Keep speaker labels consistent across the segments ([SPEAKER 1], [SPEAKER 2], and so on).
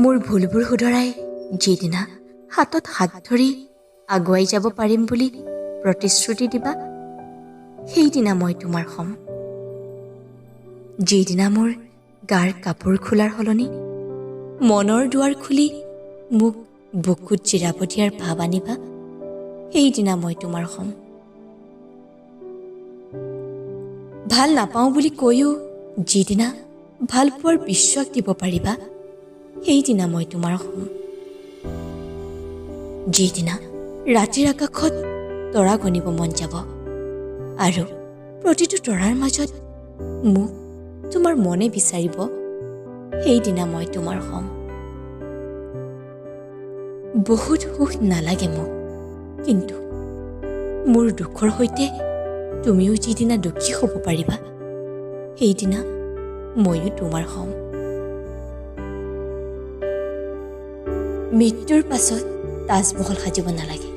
[SPEAKER 1] মোৰ ভুলবোৰ শুধৰাই যিদিনা হাতত হাত ধৰি আগুৱাই যাব পাৰিম বুলি প্ৰতিশ্ৰুতি দিবা, সেইদিনা মই তোমাৰ হ'ম। যিদিনা মোৰ গাৰ কাপোৰ খোলাৰ সলনি মনৰ দুৱাৰ খুলি মোক বুকুত জিৰাব দিয়াৰ ভাৱ আনিবা, সেইদিনা মই তোমাৰ হ'ম। ভাল নাপাওঁ বুলি কৈও যিদিনা ভাল পোৱাৰ বিশ্বাস দিব পাৰিবা, সেইদিনা মই তোমাৰ হ'ম। যিদিনা ৰাতিৰ আকাশত তৰা গণিব মন যাব আৰু প্ৰতিটো তৰাৰ মাজত মোক তোমাৰ মনে বিচাৰিব, সেইদিনা মই তোমাৰ হ'ম। বহুত সুখ নালাগে মোক, কিন্তু মোৰ দুখৰ সৈতে তুমিও যিদিনা দুখী হ'ব পাৰিবা, সেইদিনা ময়ো তোমাৰ হ'ম। মৃত্যুৰ পাছত তাজমহল সাজিব নালাগে,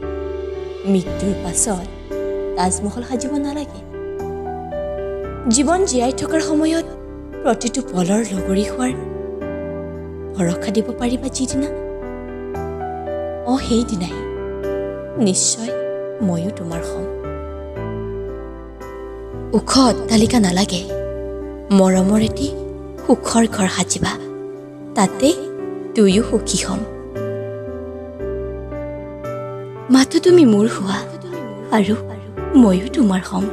[SPEAKER 1] মৃত্যুৰ পাছত তাজমহল সাজিব নালাগে। জীৱন জীয়াই থকাৰ সময়ত প্ৰতিটো পলৰ লগৰী হোৱাৰ ভৰসা দিব পাৰিবা যিদিনা, সেইদিনাই নিশ্চয় ময়ো তোমাৰ হ'ম। ওখ অট্টালিকা নালাগে, মৰমৰ এটি সুখৰ ঘৰ সাজিবা, তাতে তুমিও সুখী হ'ম। মাথো তুমি মোৰ হোৱা আৰু ময়ো তোমাৰ হ'ম।